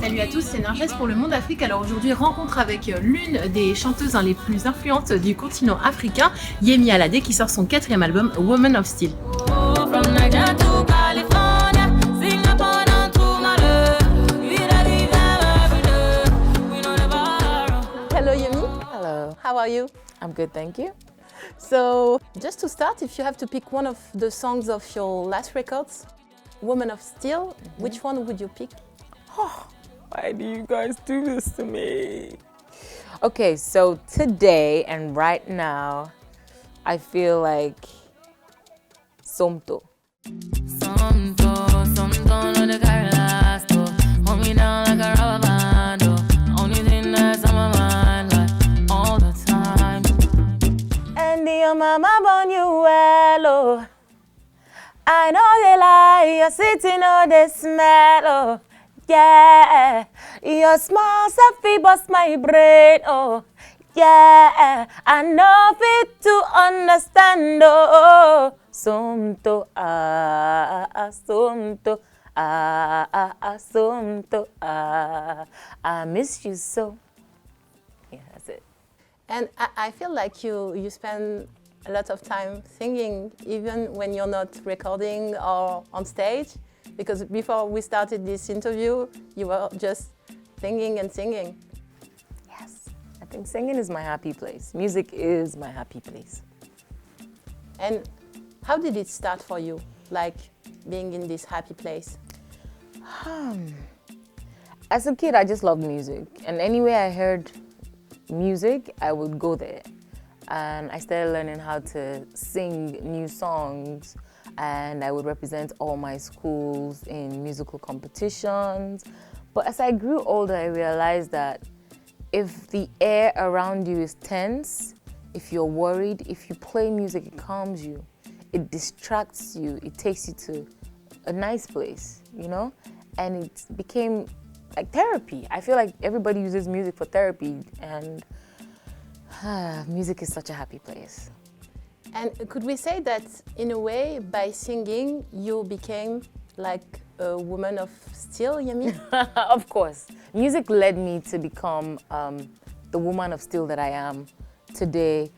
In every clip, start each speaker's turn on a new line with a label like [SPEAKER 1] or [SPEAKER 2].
[SPEAKER 1] Salut à tous, c'est Narges pour le Monde Afrique. Alors aujourd'hui, rencontre avec l'une des chanteuses les plus influentes du continent africain, Yemi Alade, qui sort son 4e album, Woman of Steel. Hello Yemi.
[SPEAKER 2] Hello.
[SPEAKER 1] How are you?
[SPEAKER 2] I'm good, thank you.
[SPEAKER 1] So, just to start, if you have to pick one of the songs of your last records, Woman of Steel, which one would you pick?
[SPEAKER 2] Oh, why do you guys do this to me? Okay, so today and right now, I feel like Somto. Your mama born you well, oh. I know they lie, you're sitting on the smell, oh. Yeah, your small selfie bust my brain, oh. Yeah, I know fit to understand, oh. Somto, somto, somto, I miss you so. Yeah, that's it.
[SPEAKER 1] And I feel like you spend a lot of time singing, even when you're not recording or on stage, because before we started this interview, you were just singing and singing.
[SPEAKER 2] Yes, I think singing is my happy place. Music is my happy place.
[SPEAKER 1] And how did it start for you, like being in this happy place?
[SPEAKER 2] As a kid, I just loved music, and anywhere I heard music, I would go there. And I started learning how to sing new songs, and I would represent all my schools in musical competitions. But as I grew older, I realized that if the air around you is tense, if you're worried, if you play music, it calms you, it distracts you, it takes you to a nice place, you know? And it became like therapy. I feel like everybody uses music for therapy, and music is such a happy place.
[SPEAKER 1] And could we say that in a way, by singing, you became like a woman of steel, Yemi?
[SPEAKER 2] Of course. Music led me to become the woman of steel that I am today.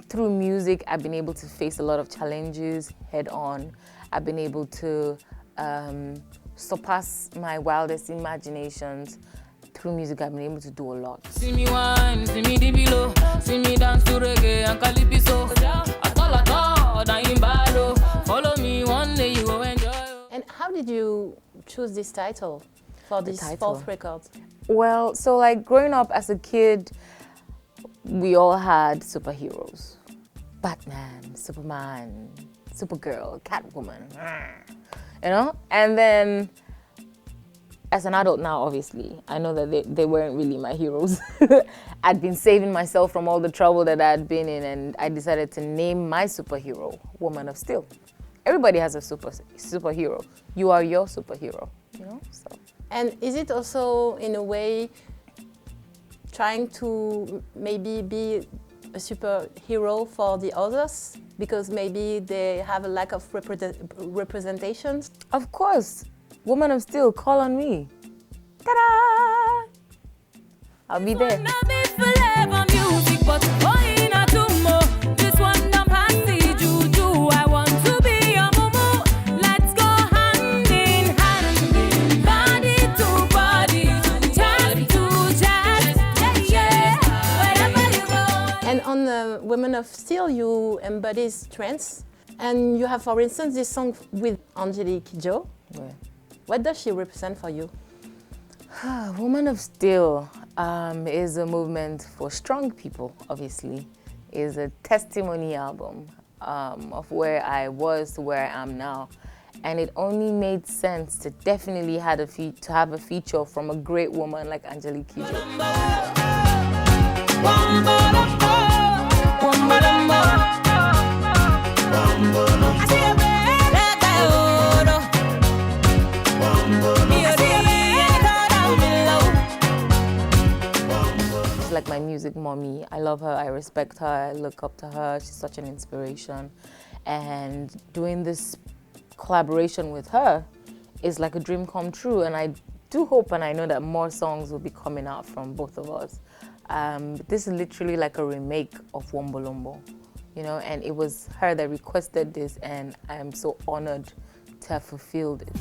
[SPEAKER 2] Through music, I've been able to face a lot of challenges head on. I've been able to surpass my wildest imaginations. Through music, I've been able to do a lot. See me wine, see me dip below, see me dance to reggae and calypso. Follow me, one day you will enjoy.
[SPEAKER 1] And how did you choose this title for this fourth record?
[SPEAKER 2] Well, so like growing up as a kid, we all had superheroes. Batman, Superman, Supergirl, Catwoman. You know? And then, as an adult now, obviously, I know that they weren't really my heroes. I'd been saving myself from all the trouble that I'd been in, and I decided to name my superhero Woman of Steel. Everybody has a superhero. You are your superhero, you know? So.
[SPEAKER 1] And is it also, in a way, trying to maybe be a superhero for the others? Because maybe they have a lack of representations?
[SPEAKER 2] Of course. Woman of Steel, call on me. Ta-da! I'll be there.
[SPEAKER 1] And on Women of Steel, you embody trance. And you have, for instance, this song with Angélique Kidjo.
[SPEAKER 2] Yeah.
[SPEAKER 1] What does she represent for you?
[SPEAKER 2] Woman of Steel is a movement for strong people, obviously. Is a testimony album of where I was to where I am now. And it only made sense to definitely have a feature from a great woman like Angélique Kidjo. Like my music mommy. I love her, I respect her, I look up to her. She's such an inspiration. And doing this collaboration with her is like a dream come true. And I do hope and I know that more songs will be coming out from both of us. This is literally like a remake of Wombolombo, you know, and it was her that requested this, and I'm so honored to have fulfilled it.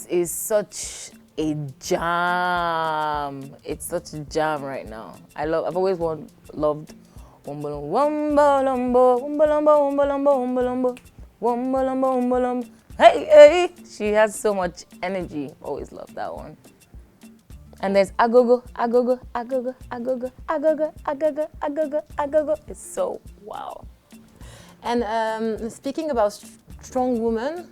[SPEAKER 2] Is such a jam. It's such a jam right now. I've always loved Wombolombo, Wombolombo, Wombolombo, Wombolombo, Wombolombo, Wombolombo, Wombolombo. Hey, hey. She has so much energy. Always loved that one. And there's Agogo, Agogo, Agogo, Agogo, Agogo, Agogo, Agogo, Agogo. It's so wow.
[SPEAKER 1] And speaking about strong woman,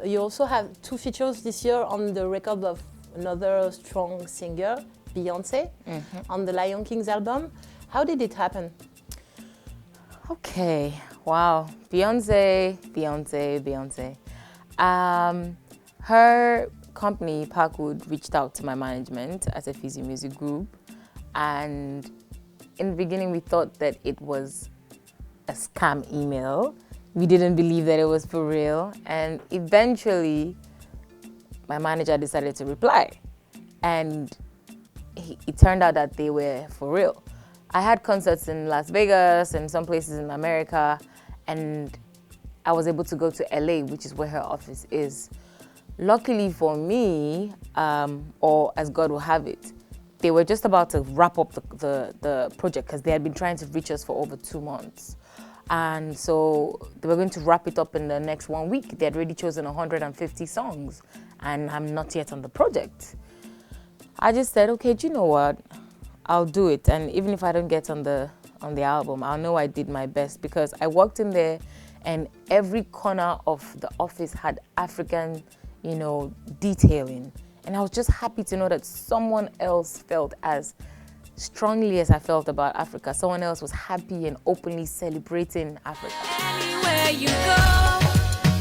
[SPEAKER 1] you also have 2 features this year on the record of another strong singer, Beyonce, on the Lion King's album. How did it happen?
[SPEAKER 2] Okay, wow, Beyonce. Her company, Parkwood, reached out to my management as a Fizzy Music Group, and in the beginning we thought that it was a scam email. We didn't believe that it was for real, and eventually my manager decided to reply, and it turned out that they were for real. I had concerts in Las Vegas and some places in America, and I was able to go to LA, which is where her office is. Luckily for me, or as God will have it, they were just about to wrap up the project because they had been trying to reach us for over 2 months. And so they were going to wrap it up in the next 1 week. They had already chosen 150 songs, and I'm not yet on the project. I just said, okay, do you know what? I'll do it. And even if I don't get on the album, I'll know I did my best, because I walked in there and every corner of the office had African, you know, detailing. And I was just happy to know that someone else felt as strongly as I felt about Africa. Someone else was happy and openly celebrating Africa. Anywhere you go,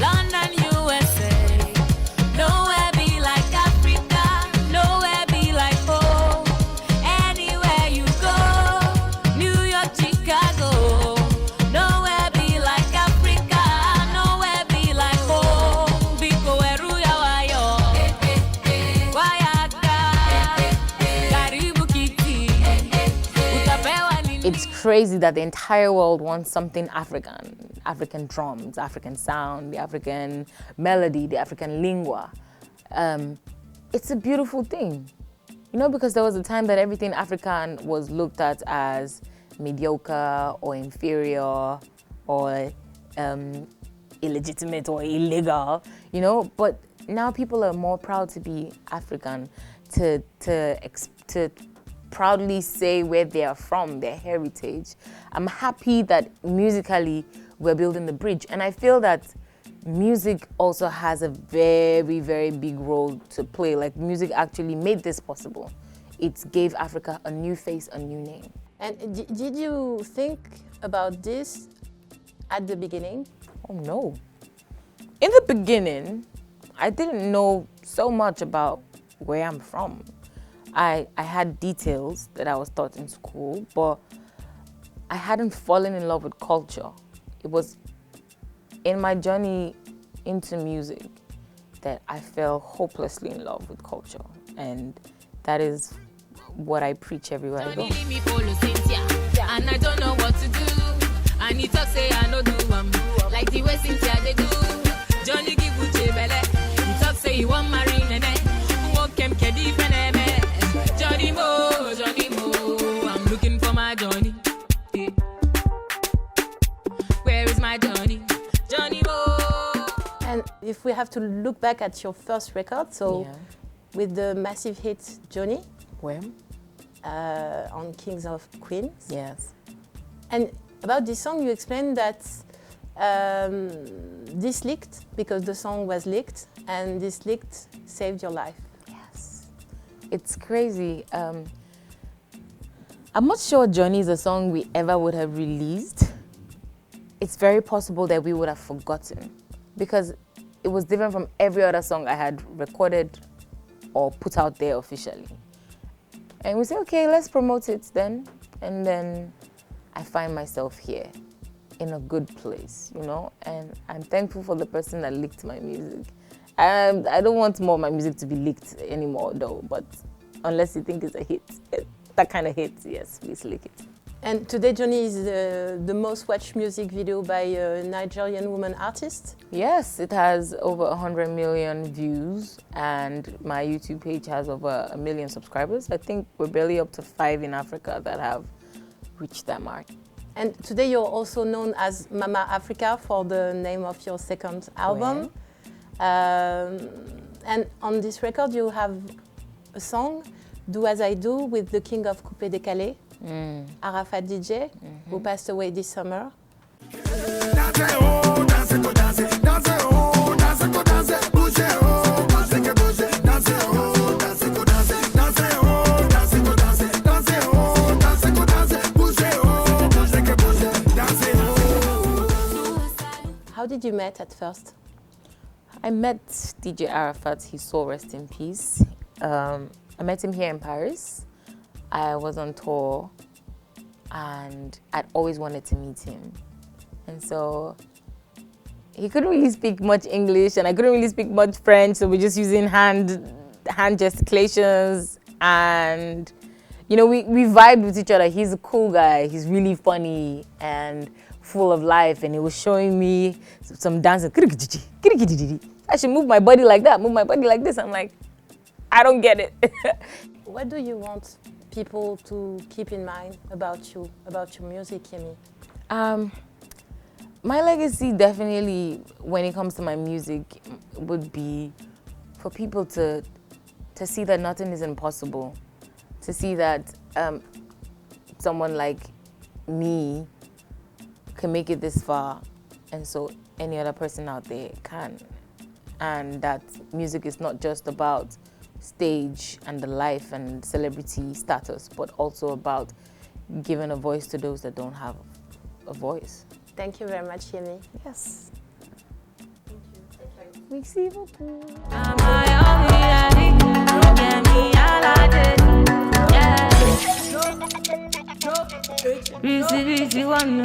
[SPEAKER 2] London, USA, nowhere be like Africa, nowhere be like home. Anywhere you go, New York, Chicago, nowhere be like Africa, nowhere be like home. Biko eru ya wayo, wayaka, karibu kiti. It's crazy that the entire world wants something African drums, African sound, the African melody, the African lingua. It's a beautiful thing, you know, because there was a time that everything African was looked at as mediocre or inferior or illegitimate or illegal, you know, but now people are more proud to be African, to proudly say where they are from, their heritage. I'm happy that musically we're building the bridge. And I feel that music also has a very, very big role to play. Like, music actually made this possible. It gave Africa a new face, a new name.
[SPEAKER 1] And did you think about this at the beginning?
[SPEAKER 2] Oh no. In the beginning, I didn't know so much about where I'm from. I had details that I was taught in school, but I hadn't fallen in love with culture. It was in my journey into music that I fell hopelessly in love with culture, and that is what I preach everywhere I go. And I don't know what to do. And he talk say I no do like the way Cynthia they do. Johnny give Uche belle. He talk say he want marry nene. Walk him kedi feneme. Johnny Mo, I'm looking for my Johnny. Where is my Johnny? Johnny Mo.
[SPEAKER 1] And if we have to look back at your first record, so with the massive hit Johnny,
[SPEAKER 2] where?
[SPEAKER 1] On Kings of Queens.
[SPEAKER 2] Yes.
[SPEAKER 1] And about this song, you explained that this leaked because the song was leaked, and this leaked saved your life.
[SPEAKER 2] Yes. It's crazy. I'm not sure Johnny is a song we ever would have released. It's very possible that we would have forgotten. because it was different from every other song I had recorded or put out there officially. And we said, okay, let's promote it then. And then I find myself here in a good place, you know? And I'm thankful for the person that leaked my music. I don't want more of my music to be leaked anymore though, but unless you think it's a hit, that kind of hit, yes, please leak it.
[SPEAKER 1] And Today Journey is the most watched music video by a Nigerian woman artist.
[SPEAKER 2] Yes, it has over 100 million views and my YouTube page has over 1 million subscribers. I think we're barely up to 5 in Africa that have reached that mark. And
[SPEAKER 1] today you're also known as Mama Africa for the name of your second album. And on this record you have a song, Do As I Do, with the king of coupé décalé, Arafat DJ, who passed away this summer. How did you meet at first?
[SPEAKER 2] I met DJ Arafat, his soul rest in peace. I met him here in Paris. I was on tour and I'd always wanted to meet him. And so he couldn't really speak much English and I couldn't really speak much French, so we're just using hand gesticulations, and you know, we vibed with each other. He's a cool guy, he's really funny and full of life, and he was showing me some dancing. I should move my body like that, move my body like this. I'm like, I don't get it.
[SPEAKER 1] What do you want people to keep in mind about you, about your music, Yemi?
[SPEAKER 2] My legacy definitely, when it comes to my music, would be for people to see that nothing is impossible, to see that someone like me can make it this far, and so any other person out there can. And that music is not just about stage and the life and celebrity status, but also about giving a voice to those that don't have a voice.
[SPEAKER 1] Thank you very much, Yemi.
[SPEAKER 2] Yes.
[SPEAKER 1] Thank you.
[SPEAKER 2] Merci beaucoup.
[SPEAKER 3] Busy, busy, one,